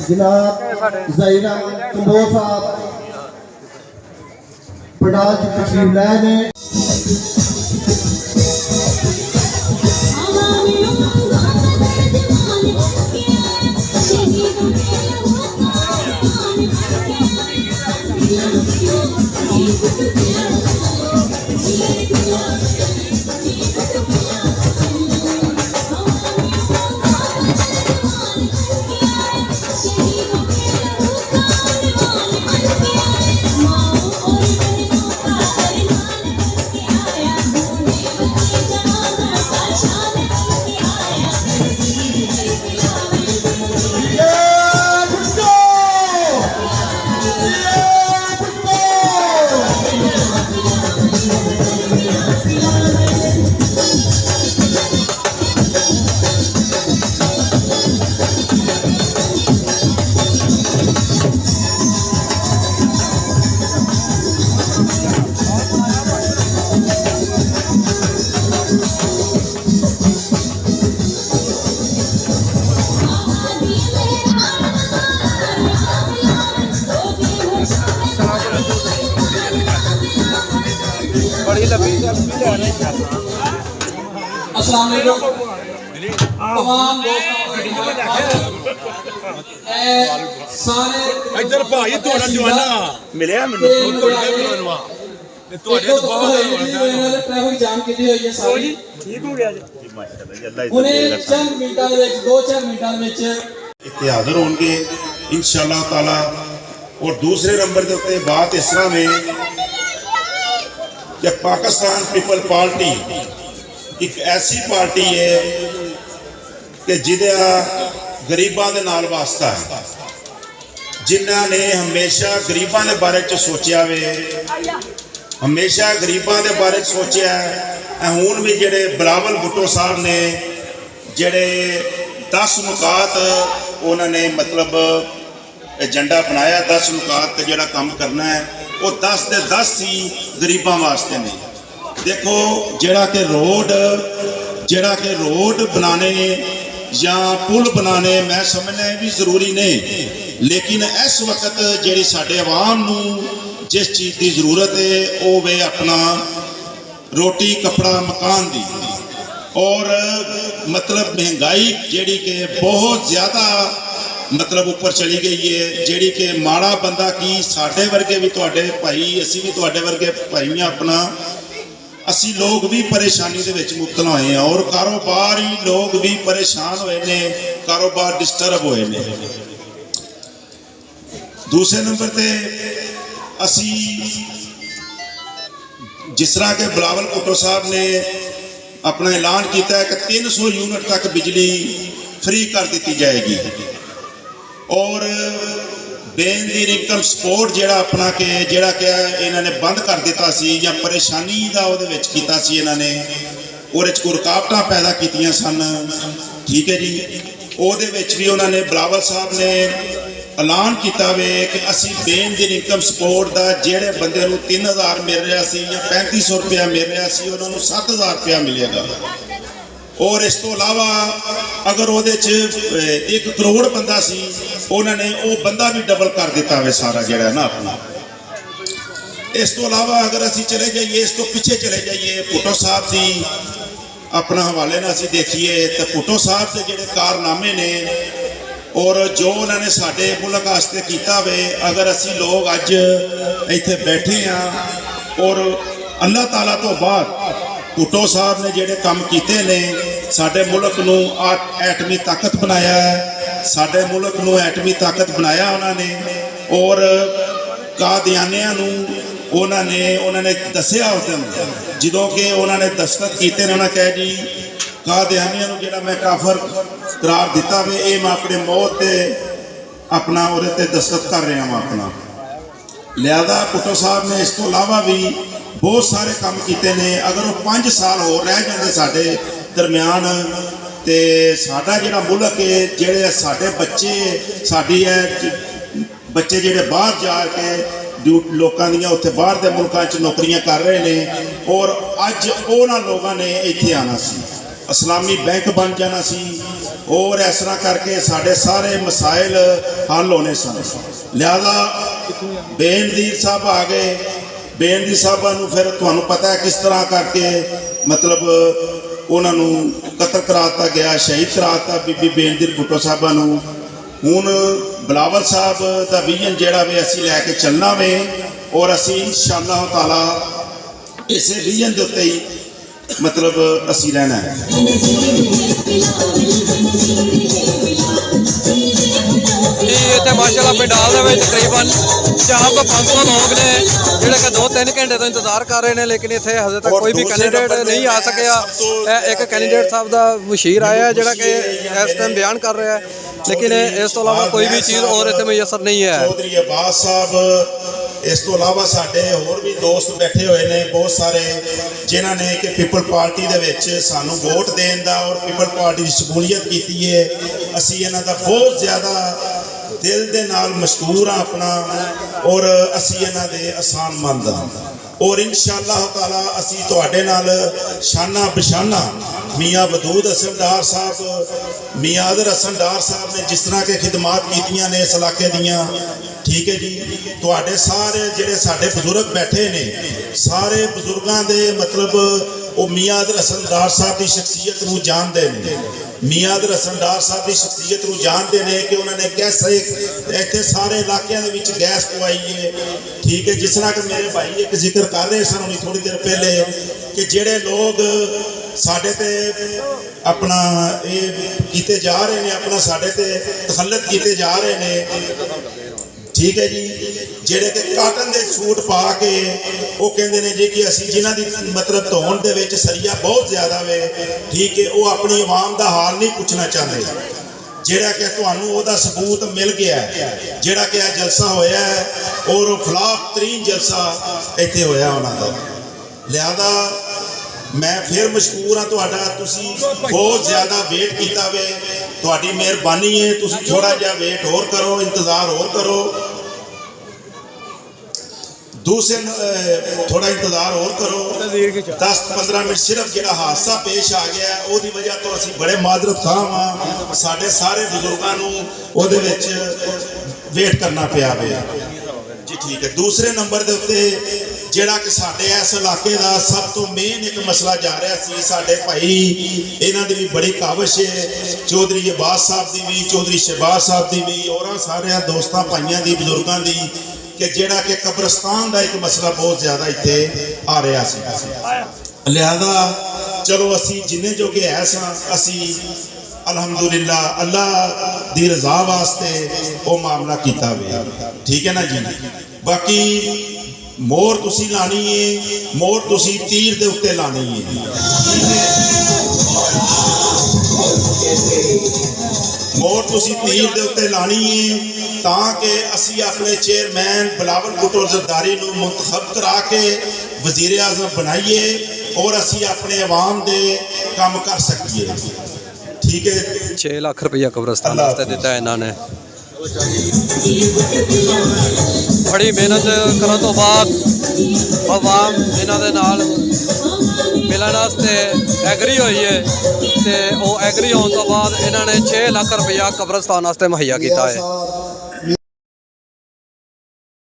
जनाब ज़हीरा कंबोज साहब पंडाल की तशरीफ लाए ने। अस्सलाम वालेकुम तमाम सारे इधर भाई थोड़ा जवाना मिलिया मैनू ट्रैफिक जाम की हुई है सारी ठीक हो गया जी माशाल्लाह उन्हें चंद मिनटां दे विच 2-4 मिनटां दे विच इत्थे हाजिर होंगे इंशाअल्लाह ताला। और दूसरे नंबर के उत्ते बात इस तरह में कि पाकिस्तान पीपल पार्टी एक ऐसी पार्टी है कि जिहदा गरीबां दे नाल वास्ता है, जिन्हां ने हमेशा गरीबां दे बारे च सोचिया वे, हमेशा गरीबां दे बारे च सोचिया है। हुण भी जिहड़े बिलावल भुट्टो साहब ने जिहड़े 10 नुकात उन्होंने मतलब एजेंडा बनाया, 10 नुकात जिहड़ा काम करना है वो 10 दे 10 ही गरीबां वास्ते ने। देखो जिहड़ा कि रोड बनाने या पुल बनाने मैं समझना भी जरूरी ने, लेकिन इस वक्त जिहड़ी साडे अवाम नूं जिस चीज़ की जरूरत है वो वे अपना रोटी कपड़ा मकान दी। और मतलब महंगाई जिहड़ी कि बहुत ज़्यादा मतलब ऊपर चली गई है, जिहड़ी कि माड़ा बंदा की साडे वर्गे भी तुहाडे भाई असी भी तुहाडे वर्गे भाई अपना असी लोग भी परेशानी दे विच मुब्तला होए हैं और कारोबारी लोग भी परेशान होए ने, कारोबार डिस्टर्ब होए ने। दूसरे नंबर पे असी जिस तरह के बिलावल भुट्टो साहब ने अपना ऐलान किया है कि 300 यूनिट तक बिजली फ्री कर दी जाएगी और बेनदी इनकम सपोर्ट जिहड़ा अपना के जिहड़ा कि इन्होंने बंद कर दिता सी या परेशानी का वो कीता सी, इन्होंने और रुकावटां पैदा कीतियां सन। ठीक है जी, ਉਹਦੇ ਵਿੱਚ भी उन्होंने बिलावल साहब ने ऐलान किया वे कि असी बेनदी इनकम सपोर्ट का जिहड़े बंदे नूं 3000 मिल रहा सी या 3500 रुपया मिल रहा सी उन्होंने 7000 रुपया मिलेगा। और इस तो अलावा अगर वो 1 करोड़ बंदा सी उन्होंने वो बंदा भी डबल कर दिता वे सारा जड़ा ना अपना। इस तो अलावा अगर असी चले जाइए इस तो पीछे चले जाइए भुट्टो साहब की अपना हवाले ना असी देखिए तो भुट्टो साहब के जोड़े कारनामे ने और जो उन्होंने साडे मुल्क वास्ते किया वे, अगर असी लोग अज इत्थे बैठे हाँ और अल्लाह ताला तो बाद भुट्टो साहब ने जिहड़े काम कीते ने साडे मुल्क नूं एटमी ताकत बनाया है, साडे मुल्क नूं एटमी ताकत बनाया उन्होंने। और कादियानियां नूं उन्होंने दसिया उस दिन जो कि उन्होंने दस्तखत किए उन्होंने कहा जी कादियानियां नूं जिहड़ा मैं काफर करार दिता वे ये मैं अपने मौत के ਆਪਣਾ ਉਹਦੇ ਤੇ ਦਸਤਖਤ ਕਰ ਰਿਹਾ ਹਾਂ ਆਪਣਾ। ਲਿਹਾਜ਼ਾ ਭੁੱਟੋ ਸਾਹਿਬ ਨੇ ਇਸ ਤੋਂ ਇਲਾਵਾ ਵੀ ਬਹੁਤ ਸਾਰੇ ਕੰਮ ਕੀਤੇ ਨੇ। ਅਗਰ ਉਹ 5 ਸਾਲ ਹੋਰ ਰਹਿ ਜਾਂਦੇ ਸਾਡੇ ਦਰਮਿਆਨ ਤੇ ਸਾਡਾ ਜਿਹੜਾ ਮੁਲਕ ਹੈ, ਜਿਹੜੇ ਸਾਡੇ ਬੱਚੇ ਸਾਡੀ ਹੈ ਬੱਚੇ ਜਿਹੜੇ ਬਾਹਰ ਜਾ ਕੇ ਲੋਕਾਂ ਦੀਆਂ ਉੱਥੇ ਬਾਹਰ ਦੇ ਮੁਲਕਾਂ 'ਚ ਨੌਕਰੀਆਂ ਕਰ ਰਹੇ ਨੇ, ਔਰ ਅੱਜ ਉਹਨਾਂ ਲੋਕਾਂ ਨੇ ਇੱਥੇ ਆਉਣਾ ਸੀ, ਇਸਲਾਮੀ ਬੈਂਕ ਬਣ ਜਾਣਾ ਸੀ, ਔਰ ਇਸ ਤਰ੍ਹਾਂ ਕਰਕੇ ਸਾਡੇ ਸਾਰੇ ਮਸਾਇਲ ਹੱਲ ਹੋਣੇ ਸਨ। ਲਿਹਾਜ਼ਾ ਬੇਨਜ਼ੀਰ ਸਾਹਿਬ ਆ ਗਏ। ਬੇਨਜ਼ੀਰ ਸਾਹਿਬਾਂ ਨੂੰ ਫਿਰ ਤੁਹਾਨੂੰ ਪਤਾ ਹੈ ਕਿਸ ਤਰ੍ਹਾਂ ਕਰਕੇ ਮਤਲਬ ਉਹਨਾਂ ਨੂੰ ਕਤਲ ਕਰਾ ਦਿੱਤਾ ਗਿਆ, ਸ਼ਹੀਦ ਕਰਾ ਦਿੱਤਾ ਬੀਬੀ ਬੇਨਜ਼ੀਰ ਭੁੱਟੋ ਸਾਹਿਬਾਂ ਨੂੰ। ਹੁਣ ਬਿਲਾਵਲ ਸਾਹਿਬ ਦਾ ਵਿਜ਼ਨ ਜਿਹੜਾ ਵੇ ਅਸੀਂ ਲੈ ਕੇ ਚੱਲਣਾ ਵੇ, ਔਰ ਅਸੀਂ ਇੰਸ਼ਾਅੱਲਾਹ ਤਾਲਾ ਇਸੇ ਵਿਜ਼ਨ ਦੇ ਉੱਤੇ ਹੀ ਮਤਲਬ ਅਸੀਂ ਰਹਿਣਾ ਹੈ। ਇੱਥੇ ਮਾਸ਼ਾਅੱਲਾ ਪੰਡਾਲ ਦੇ ਵਿੱਚ ਤਕਰੀਬਨ 400-500 ਲੋਕ ਨੇ ਜਿਹੜੇ ਕਿ 2-3 ਘੰਟੇ ਤੋਂ ਇੰਤਜ਼ਾਰ ਕਰ ਰਹੇ ਨੇ, ਲੇਕਿਨ ਇੱਥੇ ਹਜੇ ਤੱਕ ਕੋਈ ਵੀ ਕੈਂਡੀਡੇਟ ਨਹੀਂ ਆ ਸਕਿਆ। ਇਹ ਇੱਕ ਕੈਂਡੀਡੇਟ ਸਾਹਿਬ ਦਾ ਮੁਸ਼ੀਰ ਆਇਆ ਜਿਹੜਾ ਕਿ ਇਸ ਟਾਈਮ ਬਿਆਨ ਕਰ ਰਿਹਾ ਹੈ, ਲੇਕਿਨ ਇਸ ਤੋਂ ਇਲਾਵਾ ਕੋਈ ਵੀ ਚੀਜ਼ ਹੋਰ ਇੱਥੇ ਮੁਯੱਸਰ ਨਹੀਂ ਹੈ। ਚੌਧਰੀ ਅਬਾਸ ਸਾਹਿਬ, ਇਸ ਤੋਂ ਇਲਾਵਾ ਸਾਡੇ ਹੋਰ ਵੀ ਦੋਸਤ ਬੈਠੇ ਹੋਏ ਨੇ ਬਹੁਤ ਸਾਰੇ, ਜਿਨ੍ਹਾਂ ਨੇ ਕਿ ਪੀਪਲ ਪਾਰਟੀ ਦੇ ਵਿੱਚ ਸਾਨੂੰ ਵੋਟ ਦੇਣ ਦਾ ਔਰ ਪੀਪਲ ਪਾਰਟੀ ਦੀ ਸ਼ਮੂਲੀਅਤ ਕੀਤੀ ਹੈ। ਅਸੀਂ ਇਹਨਾਂ ਦਾ ਬਹੁਤ ਜ਼ਿਆਦਾ ਦਿਲ ਦੇ ਨਾਲ ਮਸ਼ਕੂਰ ਹਾਂ ਆਪਣਾ, ਔਰ ਅਸੀਂ ਇਹਨਾਂ ਦੇ ਅਹਿਸਾਨਮੰਦ ਹਾਂ। ਔਰ ਇੰਸ਼ਾਅੱਲਾਹ ਤਾਲਾ ਅਸੀਂ ਤੁਹਾਡੇ ਨਾਲ ਸ਼ਾਨਾ ਬਸ਼ਾਨਾ ਮੀਆਂ ਵਦੂਦ ਹਸਨ ਡਾਰ ਸਾਹਿਬ, ਮੀਆਂ ਆਦਰ ਹਸਨ ਡਾਰ ਸਾਹਿਬ ਨੇ ਜਿਸ ਤਰ੍ਹਾਂ ਕਿ ਖਿਦਮਾਤ ਕੀਤੀਆਂ ਨੇ ਇਸ ਇਲਾਕੇ ਦੀਆਂ, ਠੀਕ ਹੈ ਜੀ। ਤੁਹਾਡੇ ਸਾਰੇ ਜਿਹੜੇ ਸਾਡੇ ਬਜ਼ੁਰਗ ਬੈਠੇ ਨੇ, ਸਾਰੇ ਬਜ਼ੁਰਗਾਂ ਦੇ ਮਤਲਬ ਉਹ ਮੀਆਂ ਆਦਰ ਹਸਨ ਡਾਰ ਸਾਹਿਬ ਦੀ ਸ਼ਖਸੀਅਤ ਨੂੰ ਜਾਣਦੇ ਨੇ। ਮੀਆਂ ਆਦਰ ਹਸਨ ਡਾਰ ਸਾਹਿਬ ਦੀ ਸ਼ਖਸੀਅਤ ਨੂੰ ਜਾਣਦੇ ਨੇ ਕਿ ਉਹਨਾਂ ਨੇ ਕੈਸੇ ਇੱਥੇ ਸਾਰੇ ਇਲਾਕਿਆਂ ਦੇ ਵਿੱਚ ਗੈਸ ਪਵਾਈ ਹੈ, ਠੀਕ ਹੈ। ਜਿਸ ਤਰ੍ਹਾਂ ਕਿ ਮੇਰੇ ਭਾਈ ਇੱਕ ਜ਼ਿਕਰ ਕਰ ਰਹੇ ਸਨ ਹੁਣੀ ਥੋੜੀ ਦੇਰ ਪਹਿਲੇ ਕਿ ਜਿਹੜੇ ਲੋਕ ਸਾਡੇ ਤੇ ਆਪਣਾ ਇਹ ਕੀਤੇ ਜਾ ਰਹੇ ਨੇ, ਆਪਣਾ ਸਾਡੇ ਤੇ ਤਸੱਲਤ ਕੀਤੇ ਜਾ ਰਹੇ ਨੇ, ਠੀਕ ਹੈ ਜੀ, ਜਿਹੜੇ ਕਿ ਕਾਟਨ ਦੇ ਸੂਟ ਪਾ ਕੇ ਉਹ ਕਹਿੰਦੇ ਨੇ ਜੀ ਕਿ ਅਸੀਂ ਜਿਨ੍ਹਾਂ ਦੀ ਮਤਲਬ ਧੋਣ ਦੇ ਵਿੱਚ ਸਰੀਆ ਬਹੁਤ ਜ਼ਿਆਦਾ ਵੇ, ਠੀਕ ਹੈ, ਉਹ ਆਪਣੀ ਆਵਾਮ ਦਾ ਹਾਲ ਨਹੀਂ ਪੁੱਛਣਾ ਚਾਹੁੰਦੇ। ਜਿਹੜਾ ਕਿ ਤੁਹਾਨੂੰ ਉਹਦਾ ਸਬੂਤ ਮਿਲ ਗਿਆ, ਜਿਹੜਾ ਕਿ ਇਹ ਜਲਸਾ ਹੋਇਆ ਹੈ ਔਰ ਫਲਾਹ ਤਰੀਨ ਜਲਸਾ ਇੱਥੇ ਹੋਇਆ ਉਹਨਾਂ ਦਾ। ਲਿਹਾਜ਼ਾ ਮੈਂ ਫਿਰ ਮਸ਼ਕੂਰ ਹਾਂ ਤੁਹਾਡਾ, ਤੁਸੀਂ ਬਹੁਤ ਜ਼ਿਆਦਾ ਵੇਟ ਕੀਤਾ ਵੇ, ਤੁਹਾਡੀ ਮਿਹਰਬਾਨੀ ਹੈ। ਤੁਸੀਂ ਥੋੜਾ ਜਿਹਾ ਵੇਟ ਹੋਰ ਕਰੋ, ਇੰਤਜ਼ਾਰ ਹੋਰ ਕਰੋ, ਥੋੜਾ ਇੰਤਜ਼ਾਰ ਹੋਰ ਕਰੋ, 10-15 ਮਿੰਟ। ਸਿਰਫ ਜਿਹੜਾ ਹਾਦਸਾ ਪੇਸ਼ ਆ ਗਿਆ ਉਹਦੀ ਵਜ੍ਹਾ ਤੋਂ ਅਸੀਂ ਬੜੇ ਮਾਜ਼ਰਤ ਖਾਂ ਹਾਂ, ਸਾਡੇ ਸਾਰੇ ਬਜ਼ੁਰਗਾਂ ਨੂੰ ਉਹਦੇ ਵਿੱਚ ਵੇਟ ਕਰਨਾ ਪਿਆ ਵੇ ਜੀ, ਠੀਕ ਹੈ। ਦੂਸਰੇ ਨੰਬਰ ਦੇ ਉੱਤੇ ਜਿਹੜਾ ਕਿ ਸਾਡੇ ਇਸ ਇਲਾਕੇ ਦਾ ਸਭ ਤੋਂ ਮੇਨ ਇੱਕ ਮਸਲਾ ਜਾ ਰਿਹਾ ਸੀ, ਸਾਡੇ ਭਾਈ ਇਹਨਾਂ ਦੀ ਵੀ ਬੜੀ ਕਾਵਿਸ਼ ਹੈ, ਚੌਧਰੀ ਅਬਾਸ ਸਾਹਿਬ ਦੀ ਵੀ, ਚੌਧਰੀ ਸ਼ਹਿਬਾਜ਼ ਸਾਹਿਬ ਦੀ ਵੀ, ਔਰ ਸਾਰਿਆਂ ਦੋਸਤਾਂ ਭਾਈਆਂ ਦੀ, ਬਜ਼ੁਰਗਾਂ ਦੀ, ਕਿ ਜਿਹੜਾ ਕਿ ਕਬਰਸਤਾਨ ਦਾ ਇੱਕ ਮਸਲਾ ਬਹੁਤ ਜ਼ਿਆਦਾ ਇੱਥੇ ਆ ਰਿਹਾ ਸੀ। ਲਿਹਾਜ਼ਾ ਚਲੋ ਅਸੀਂ ਜਿੰਨੇ ਜੋਗੇ ਹੈ ਸਾਂ, ਅਸੀਂ ਅਲਹਮਦੁਲਿਲਾ ਅੱਲਾਹ ਦੀ ਰਜ਼ਾ ਵਾਸਤੇ ਉਹ ਮਾਮਲਾ ਕੀਤਾ ਵੇ, ਠੀਕ ਹੈ ਨਾ ਜੀ। ਬਾਕੀ ਮੋਹਰ ਤੁਸੀਂ ਲਾਣੀ ਹੈ, ਮੋਹਰ ਤੁਸੀਂ ਤੀਰ ਦੇ ਉੱਤੇ ਲਾਣੀ ਹੈ, ਮੋਹਰ ਤੁਸੀਂ ਤੀਰ ਦੇ ਉੱਤੇ ਲਾਣੀ ਹੈ, ਤਾਂ ਕਿ ਅਸੀਂ ਆਪਣੇ ਚੇਅਰਮੈਨ ਬਿਲਾਵਲ ਭੁੱਟੋ ਜ਼ਰਦਾਰੀ ਨੂੰ ਮੁੰਤਖਬ ਕਰਾ ਕੇ ਵਜ਼ੀਰ ਆਜ਼ਮ ਬਣਾਈਏ ਔਰ ਅਸੀਂ ਆਪਣੇ ਆਵਾਮ ਦੇ ਕੰਮ ਕਰ ਸਕੀਏ, ਠੀਕ ਹੈ। 6 ਲੱਖ ਰੁਪਈਆ ਕਬਰਸਤਾਨ ਵਾਸਤੇ ਦਿੱਤਾ ਇਹਨਾਂ ਨੇ। ਬੜੀ ਮਿਹਨਤ ਕਰਨ ਤੋਂ ਬਾਅਦ ਆਵਾਮ ਇਹਨਾਂ ਦੇ ਨਾਲ ਮਿਲਣ ਵਾਸਤੇ ਐਗਰੀ ਹੋਈ ਹੈ, ਤੇ ਉਹ ਐਗਰੀ ਹੋਣ ਤੋਂ ਬਾਅਦ ਇਹਨਾਂ ਨੇ 6 ਲੱਖ ਰੁਪਈਆ ਕਬਰਸਤਾਨ ਵਾਸਤੇ ਮੁਹੱਈਆ ਕੀਤਾ ਹੈ।